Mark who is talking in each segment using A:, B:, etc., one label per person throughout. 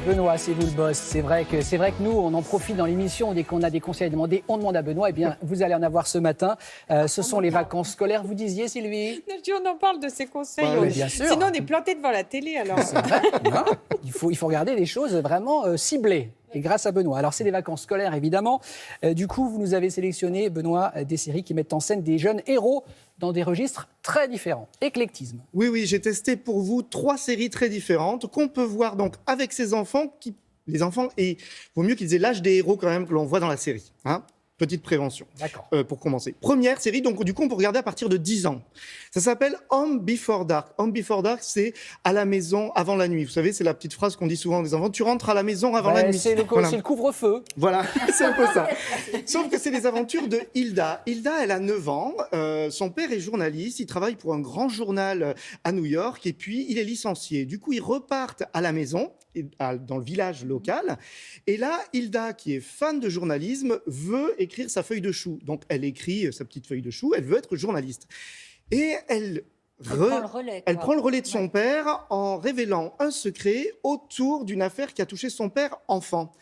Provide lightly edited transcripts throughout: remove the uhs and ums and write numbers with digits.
A: Benoît, c'est vous le boss. C'est vrai que nous, on en profite dans l'émission. Dès qu'on a des conseils à demander, on demande à Benoît. Eh bien, vous allez en avoir ce matin. Ce sont les vacances scolaires. Vous disiez, Sylvie ?
B: On en parle de ces conseils.
A: Oui, bien sûr.
B: Sinon, on est planté devant la télé, alors.
A: C'est vrai. Non, il faut regarder des choses vraiment ciblées. Et grâce à Benoît. Alors, c'est les vacances scolaires, évidemment. Du coup, vous nous avez sélectionné, Benoît, des séries qui mettent en scène des jeunes héros dans des registres très différents. Éclectisme.
C: Oui, j'ai testé pour vous 3 séries très différentes qu'on peut voir donc avec ses enfants. Les enfants, et il vaut mieux qu'ils aient l'âge des héros quand même que l'on voit dans la série. Hein, petite prévention.
A: D'accord.
C: Pour commencer. Première série, donc du coup, on peut regarder à partir de 10 ans. Ça s'appelle Home Before Dark. Home Before Dark, c'est à la maison avant la nuit. Vous savez, c'est la petite phrase qu'on dit souvent aux enfants. Tu rentres à la maison avant la nuit.
A: C'est le couvre-feu.
C: Voilà, c'est un peu ça. Sauf que c'est les aventures de Hilda. Hilda, elle a 9 ans. Son père est journaliste. Il travaille pour un grand journal à New York. Et puis, il est licencié. Du coup, ils repartent à la maison, dans le village local. Et là, Hilda, qui est fan de journalisme, veut écrire sa feuille de chou. Donc, elle écrit sa petite feuille de chou. Elle veut être journaliste. Et elle prend le relais de son père en révélant un secret autour d'une affaire qui a touché son père enfant.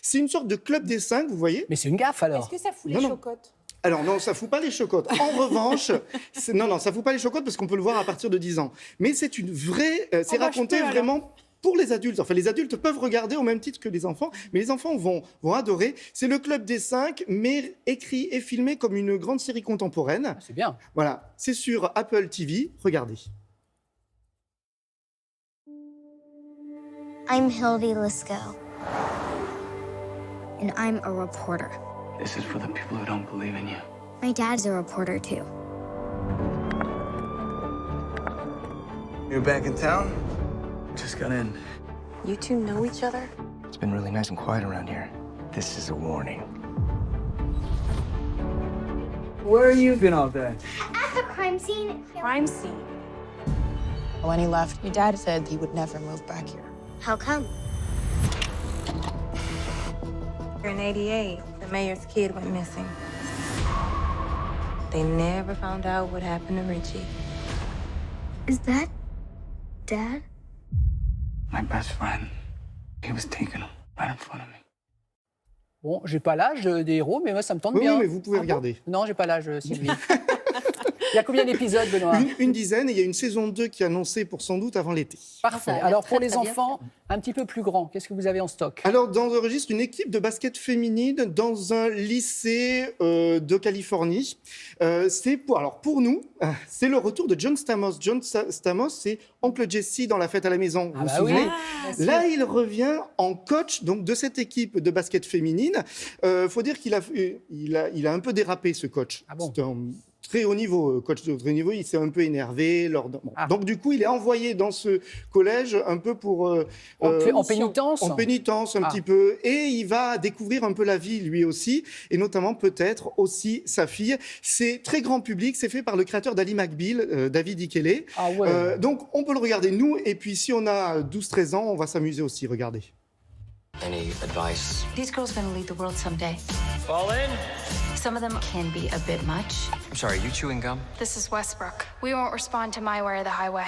C: C'est une sorte de club des 5, vous voyez.
A: Mais c'est une gaffe, alors.
B: Est-ce que ça fout les chocottes ?
C: Alors non, ça fout pas les chocottes. En revanche, ça fout pas les chocottes parce qu'on peut le voir à partir de 10 ans. Mais c'est une vraie, c'est raconté vraiment pour les adultes. Enfin, les adultes peuvent regarder au même titre que les enfants, mais les enfants vont adorer. C'est le club des 5, mais écrit et filmé comme une grande série contemporaine.
A: C'est bien.
C: Voilà, c'est sur Apple TV. Regardez.
D: I'm Hildy Lisco, and I'm a reporter.
E: This is for the people who don't believe in you.
D: My dad's a reporter, too.
E: You're back in town? Just got in.
B: You two know each other?
E: It's been really nice and quiet around here. This is a warning. Where have you been all day?
D: At the crime scene.
B: Crime scene.
F: When he left, your dad said he would never move back here.
D: How come?
G: In '88, the mayor's kid went missing. They never found out what happened to Richie.
D: Is that Dad?
E: My best friend, he was taken right in front of me.
A: Bon, j'ai pas l'âge des héros, mais moi, ça me tente
C: Oui,
A: bien.
C: mais vous pouvez regarder.
A: Non, j'ai pas l'âge, Sylvie. Il y a combien d'épisodes, Benoît ?
C: Une dizaine, et il y a une saison 2 qui est annoncée pour sans doute avant l'été.
A: Parfait. Alors, pour les enfants un petit peu plus grands, qu'est-ce que vous avez en stock ?
C: Alors, dans le registre, une équipe de basket féminine dans un lycée de Californie. Pour nous, c'est le retour de John Stamos. John Stamos, c'est Oncle Jesse dans La Fête à la maison. Vous vous souvenez ? Là, il revient en coach donc, de cette équipe de basket féminine. Faut dire qu'il a un peu dérapé, ce coach.
A: Ah bon ?
C: C'est un très haut niveau, coach de très haut niveau, il s'est un peu énervé. Donc du coup, il est envoyé dans ce collège un peu pour...
A: en pénitence ?
C: En pénitence un petit peu. Et il va découvrir un peu la vie, lui aussi, et notamment peut-être aussi sa fille. C'est très grand public, c'est fait par le créateur d'Ally McBeal, David Ikele.
A: Ah ouais.
C: Donc on peut le regarder, nous, et puis si on a 12-13 ans, on va s'amuser aussi, regardez.
H: Any advice?
I: These girls are gonna lead the world someday.
H: Fall in?
I: Some of them can be a bit much.
H: I'm sorry, you chewing gum?
J: This is Westbrook. We won't respond to my way or the highway.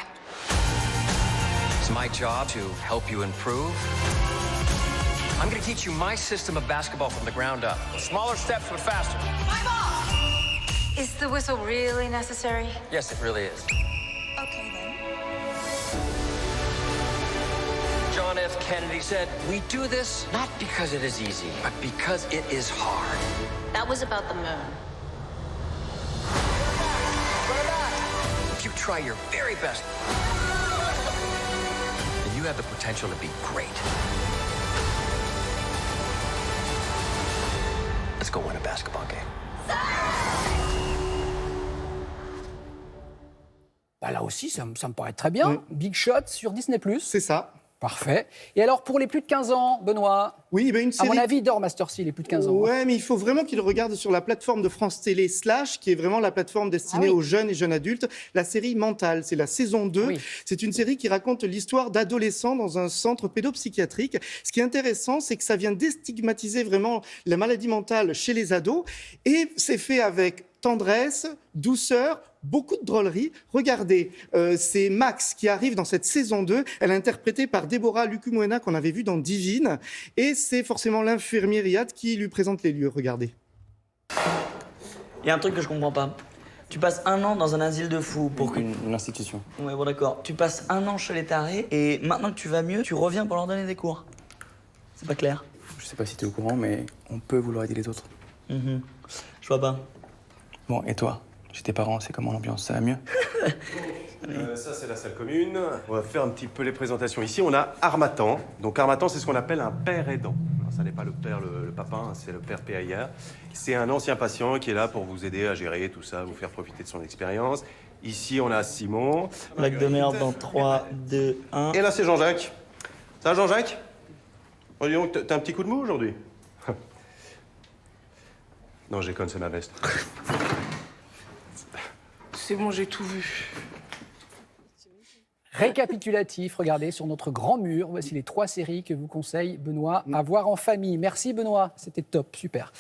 H: It's my job to help you improve. I'm gonna teach you my system of basketball from the ground up. Smaller steps, but faster.
J: My ball!
G: Is the whistle really necessary?
H: Yes, it really is.
J: Okay, then.
H: John F. Kennedy said, we do this not because it is easy, but because it is hard.
I: That was about the moon.
H: If you try your very best, then you have the potential to be great. Let's go win a basketball game.
A: Bah, là aussi, ça me paraît très bien.
C: Oui.
A: Big Shot sur Disney+.
C: C'est ça.
A: Parfait. Et alors, pour les plus de 15 ans, Benoît,
C: Oui, une
A: à
C: série...
A: mon avis, il dort Master C, les plus de 15 ans.
C: Ouais, mais il faut vraiment qu'ils regardent sur la plateforme de France Télé /, qui est vraiment la plateforme destinée aux jeunes et jeunes adultes, la série Mental. C'est la saison 2.
A: Oui.
C: C'est une série qui raconte l'histoire d'adolescents dans un centre pédopsychiatrique. Ce qui est intéressant, c'est que ça vient déstigmatiser vraiment la maladie mentale chez les ados. Et c'est fait avec tendresse, douceur, beaucoup de drôleries. Regardez, c'est Max qui arrive dans cette saison 2. Elle est interprétée par Deborah Lucumwena qu'on avait vue dans Divine. Et c'est forcément l'infirmier Riyad qui lui présente les lieux. Regardez.
K: Il y a un truc que je comprends pas. Tu passes 1 an dans un asile de fous pour que...
E: Une institution.
K: Ouais, bon d'accord. Tu passes 1 an chez les tarés et maintenant que tu vas mieux, tu reviens pour leur donner des cours. C'est pas clair.
E: Je sais pas si t'es au courant, mais on peut vouloir aider les autres.
K: Je vois pas.
E: Bon, et toi? Chez tes parents, c'est comment l'ambiance? Ça va mieux?
L: Ça, c'est la salle commune. On va faire un petit peu les présentations. Ici, on a Harmattan. Donc, Harmattan, c'est ce qu'on appelle un père aidant. Alors, ça n'est pas le père, le papa, hein, c'est le père PAIR. C'est un ancien patient qui est là pour vous aider à gérer tout ça, vous faire profiter de son expérience. Ici, on a Simon.
K: Blague de merde dans 3, 2, 1.
L: Et là, c'est Jean-Jacques. Ça va, Jean-Jacques? Oh, dis donc, t'as un petit coup de mou aujourd'hui? Non, je déconne, c'est ma veste.
F: C'est bon, j'ai tout vu.
A: Récapitulatif, regardez, sur notre grand mur, voici les 3 séries que vous conseille Benoît à voir en famille. Merci Benoît, c'était top, super.